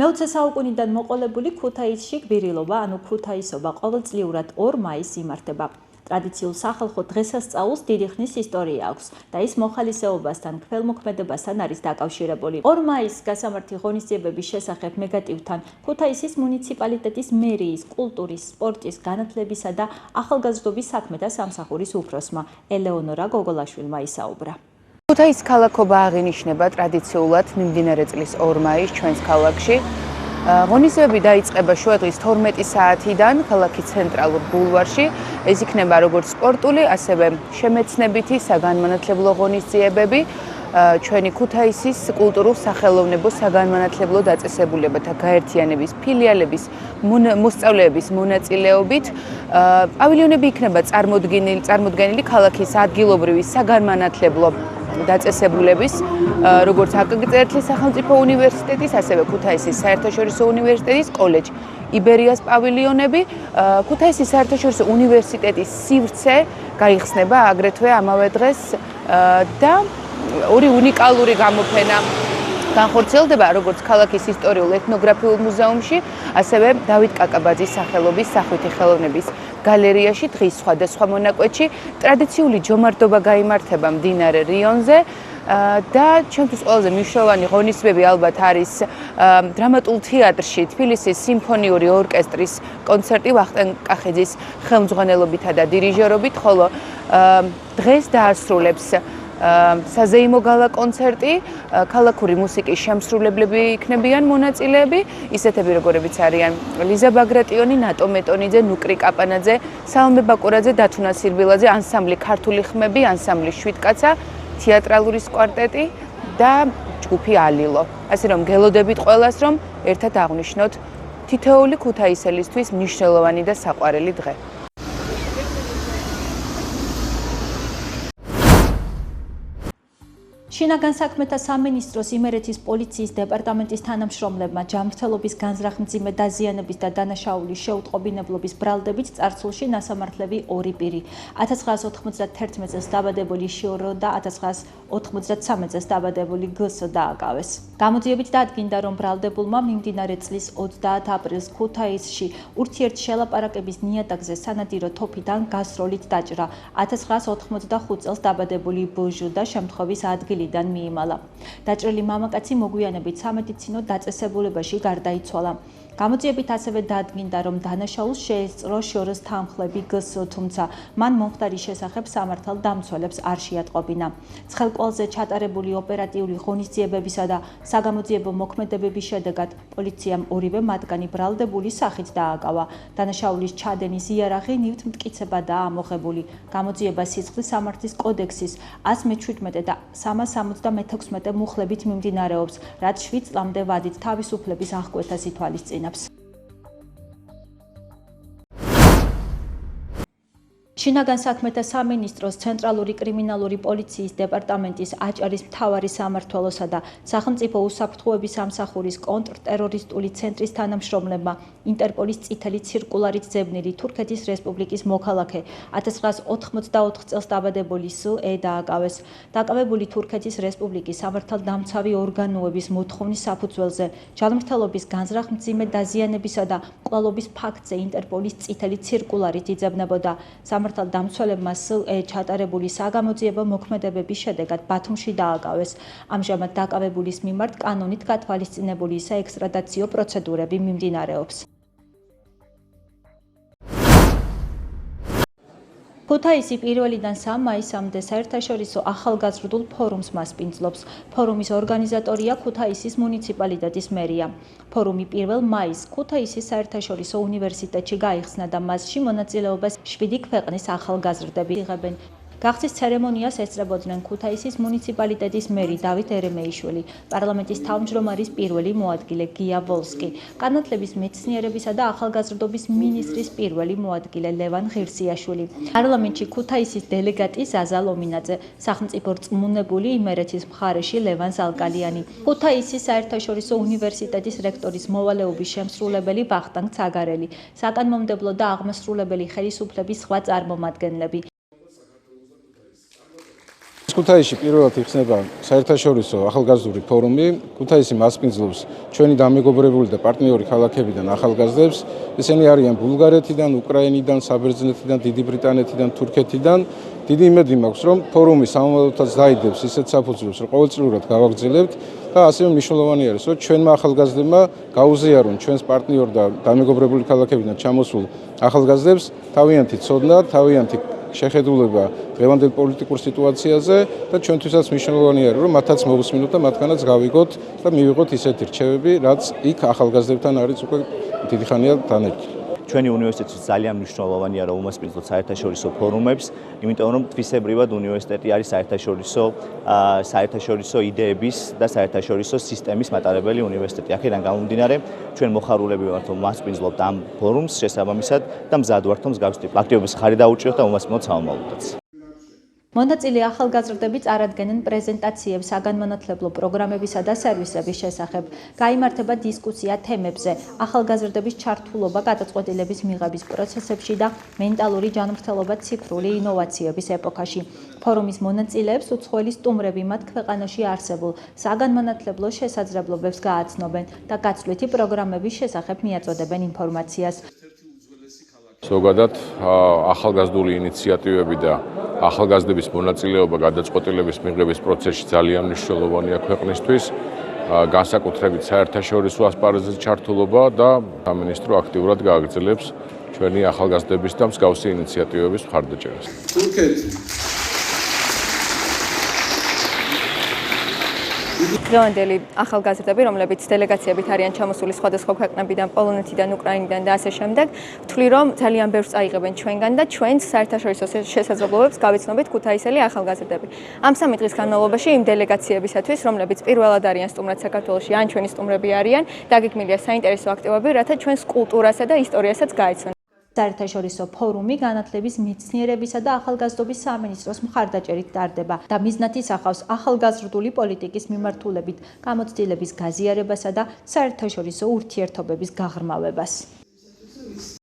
მე-20 საუკუნიდან მოყოლებული ქუთაისში გვირილობა, ანუ ქუთაისობა ყოველწლიურად 2 მაისს იმართება. ტრადიციულ სახალხო დღესასწაულს დიდი ხნის ისტორია აქვს და ის მოხალისეობასთან, ქველმოქმედებასთან არის დაკავშირებული. 2 მაისს გასამართი ღონისძიებების შესახებ მეგატივთან ქუთაისის მუნიციპალიტეტის მერიის, კულტურის, სპორტის, განათლებისა და ახალგაზრდობის საქმეთა სამსახურის უფროსმა ელეონორა გოგოლაშვილმა ისაუბრა. ქუთაისის ქალაქობა აღინიშნება ტრადიციულად მიმდინარე წლის 2 მაისს ჩვენს ქალაქში. ღონისძიებები დაიწყება შუადღის 12 საათიდან ქალაქის ცენტრალურ ბულვარში. ეს იქნება როგორც სპორტული, ასევე შემეცნებითი საგანმანათლებლო ღონისძიებები. ჩვენი ქუთაისის კულტურულ-სახელოვნებო საგანმანათლებლო დაწესებულებათა გაერთიანების ფილიალების მოსწავლეების მონაწილეობით. პავილიონები იქნება წარმოდგენილი ქალაქის ადგილობრივი საგანმანათლებლო დაწესებულების, როგორც აკგ წერტლის სახელმწიფო უნივერსიტეტის, ასევე ქუთაისის საერთაშორისო უნივერსიტეტის კოლეჯ იბერიას პავილიონები. ქუთაისის საერთაშორისო უნივერსიტეტის სივრცე გაიხსნება აგრეთვე ამავე დღეს და ორი უნიკალური გამოფენა განხორციელდება როგორც ქალაქის ისტორიულ-ეთნოგრაფიულ მუზეუმში, ასევე დავით კაკაბაძის სახელობის სახვითი ხელოვნების გალერეაში. დღის სხვადასხვა მონაკვეთში ტრადიციული ჯომართობა გაიმართება მდინარე რიონზე და ჩვენთვის ყველაზე მნიშვნელოვანი ღონისძიებები ალბათ არის დრამატულ თეატრში თბილისის სიმფონიური ორკესტრის კონცერტი ვახტანგ კახიძის ხელმძღვანელობითა და დირიჟორობით, ხოლო დღეს დაასრულებს საზეიმო გალა კონცერტი, ქალაქური მუსიკის შემსრულებლები იქნებიან მონაწილეები, ისეთები როგორებიც არიან ლიზა ბაგრატიონი, ნატო მეტონიძე, ნუკრი კაპანაძე, სალმე ბაკურაძე, დათუნა სირბილაძე, ანსამბლი ქართული ხმები, ანსამბლი შვიდკაცა, თეატრალური კვარტეტი და ჯგუფი ალილო. ასე რომ გელოდებით ყველას, რომ ერთად აღვნიშნოთ თითოეული ქუთაისელისთვის მნიშვნელოვანი და საყვარელი დღე. შინაგან საქმეთა სამინისტროს იმერეთის პოლიციის დეპარტამენტის თანამშრომლებმა ჯანმრთელობის განზრახ-მძიმე დაზიანების და დანაშაულის შეუტყობინებლობის ბრალდებით წარსულში ნასამართლები 2 პირი 1991 წელს დაბადებული შიორო და 1993 წელს დაბადებული გსო დააკავეს. გამოძიებით დადგინდა, რომ ბრალდებულმა მიმდინარე წლის 30 აპრილს ქუთაისში ურთიერთშელაპარაკების ნიადაგზე სანადირო თოფიდან გასროლით დაჭრა 1985 წელს დაბადებული ბოჟუ და შემთხვევის ადგილი მიიმალა. დაჭრილი მამაკაცი მოგვიანებით სამედიცინო დაწესებულებაში გარდაიცვალა. გამოძიებით ასევე დადგინდა, რომ დანაშაულს შეესწრო შოროს თანხლები გსო, თუმცა მან მომხდარის შესახებ სამართალ დამცველებს არ შეატყობინა. ცხელკვალზე ჩატარებული ოპერატიული ღონისძიებებისა და საგამოძიებო მოქმედებების შედეგად პოლიციამ ორივე მათგანი ბრალდებული სახით დააკავა. დანაშაულის ჩადენის იარაღი ნივთი მტკიცებადაა ამოღებული. გამოძიება სიცხლის სამართლის კოდექსის 117 და 376 მუხლებით მიმდინარეობს, რაც 7 წლამდე ვადით თავისუფლების აღკვეთას ითვალისწინებს. შინაგან საქმეთა სამინისტროს ცენტრალური კრიმინალური პოლიციის დეპარტამენტის აჭარის მთავარი სამმართველოსა და სახელმწიფო უსაფრთხოების სამსახურის კონტრტერორისტული ცენტრის თანამშრომლებმა ინტერპოლის წითელი ცირკულარით ძებნილი თურქეთის რესპუბლიკის მოქალაქე 1984 წელს დაბადებული ს.ე. დააკავეს. დაკავებული თურქეთის რესპუბლიკის სამართალდამცავი ორგანოების მოთხოვნის საფუძველზე ჯანმრთელობის განზრახ-მძიმე დაზიანებისა და მკვლელობის ფაქტზე ინტერპოლის წითელი ცირკულარით იძებნებოდა. სამართალდამცველებმა ს.ე. ჩატარებული საგამოძიებო მოქმედებების შედეგად ბათუმში დააკავეს. ამჟამად დაკავებულის მიმართ კანონით გათვალისწინებული საექსტრადაციო პროცედურები მიმდინარეობს. ქუთაისი 1-დან 3 მაისამდე საერთაშორისო ახალგაზრდულ ფორუმს მასპინძლობს. ფორუმის ორგანიზატორია ქუთაისის მუნიციპალიტეტის მერია. ფორუმი 1 მაისს ქუთაისის საერთაშორისო უნივერსიტეტში გაიხსნა და მასში მონაწილეობას 7 ქვეყნის ახალგაზრდები იღებენ. გახსნის ცერემონიას ესწრებოდნენ ქუთაისის მუნიციპალიტეტის მერი დავით ერემეიშვილი, პარლამენტის თავმჯდომარის პირველი მოადგილე გია ვოლსკი, განათლების მეცნიერებისა და ახალგაზრდობის მინისტრის პირველი მოადგილე ლევან ღირსიაშვილი, პარლამენტში ქუთაისის დელეგატი ზაზა ლომინაძე, სახელმწიფო რწმუნებული იმერეთის მხარეში ლევან ზალკალიანი, ქუთაისის საერთაშორისო უნივერსიტეტის რექტორის მოვალეობის შემსრულებელი ვახტანგ ცაგარელი, საკანმომდებლო და აღმასრულებელი ხელისუფლების სხვა წარმომადგენლები. ქუთაისში პირველად იხსნება საერთაშორისო ახალგაზრდული ფორუმი. ქუთაისი მასპინძლობს ჩვენი დამეგობრებული და პარტნიორი ქალაქებიდან ახალგაზრდებს. ესენი არიან ბულგარეთიდან, უკრაინიდან, საბერძნეთიდან, დიდი ბრიტანეთიდან, თურქეთიდან. დიდი იმედი მაქვს, რომ ფორუმი სამომავლოდაც დაიდებს ისეთ საფუძვლებს, რომ ყოველწლიურად გავაგრძელებთ და ასევე მნიშვნელოვანი არის, რომ ჩვენმა ახალგაზრდებმა გაუზიარონ ჩვენს პარტნიორ და დამეგობრებული ქალაქებიდან ჩამოსულ ახალგაზრდებს თავიანთი ცოდნა, თავიანთი შეხედულება დღევანდელ პოლიტიკურ სიტუაციაზე და ჩვენთვისაც მნიშვნელოვანი არის, რომ მათაც მოვუსმინოთ და მათგანაც გავიგოთ და მივიღოთ ისეთი რჩევები, რაც იქ ახალგაზრდებთან არის უკვე დიდი ხანია დანერგილი. ჩვენი უნივერსიტეტი ძალიან მნიშვნელოვანია, რომ უმასპინძლოთ საერთაშორისო ფორუმებს, იმიტომ რომ თვისებრივად უნივერსიტეტი არის საერთაშორისო იდეების და საერთაშორისო სისტემის მატარებელი უნივერსიტეტი. აქედან გამომდინარე, ჩვენ მოხარულები ვართ, რომ უმასპინძლობთ ამ ფორუმს შესაბამისად და მზად ვართ, რომ მსგავსი აქტივობის ხარი დაუჭიროთ და უმასპინძლოთ სამომავლოდაც. მონაწილე ახალგაზრდები წარადგენენ პრეზენტაციებს საგანმანათლებლო პროგრამებისა და სერვისების შესახებ. გაიმართება დისკუსია თემებზე: ახალგაზრდების ჩართულობა გადაწყვეტილების მიღების პროცესებში და მენტალური ჯანმრთელობა ციფრული ინოვაციების ეპოქაში. ფორუმის მონაწილეებს უცხოელი სტუმრები მათ ქვეყანაში არსებულ საგანმანათლებლო შესაძლებლობებს გააცნობენ და გაცვლითი პროგრამების შესახებ მიაწოდებენ ინფორმაციას. ზოგადად ახალგაზრდული ინიციატივები და ახალგაზრდების მონაწილეობა გადაწყვეტილების მიღების პროცესში ძალიან მნიშვნელოვანია ქვეყნისთვის. განსაკუთრებით საერთაშორისო ასპარეზზე ჩართულობა და სამინისტრო აქტიურად გააგრძელებს ჩვენი ახალგაზრდების და მსგავსი ინიციატივების მხარდაჭერას. დღევანდელი ახალგაზრდები, რომლებიც დელეგაციებით არიან ჩამოსული სხვადასხვა ქვეყნებიდან, პოლონეთიდან, უკრაინიდან და ასე შემდეგ, ვთვლი, რომ ძალიან ბევრს აიღებენ ჩვენგან და ჩვენს საერთაშორისო შესაძლებლობებს გავიცნობით ქუთაისელი ახალგაზრდები. ამ 3 დღის განმავლობაში იმ დელეგაციებისათვის, რომლებიც პირველად არიან სტუმრად საქართველოში, ან ჩვენი სტუმრები არიან, დაგეგმილია საინტერესო აქტივობები, რათა ჩვენს კულტურასა და ისტორიასაც გაეცნონ. საერთაშორისო ფორუმი განათლების მეცნიერებისა და ახალგაზრდობის სამინისტროს მხარდაჭერით ტარდება და მიზნად ისახავს ახალგაზრდული პოლიტიკის მიმართულებით გამოცდილების გაზიარებასა და საერთაშორისო ურთიერთობების გაღრმავებას.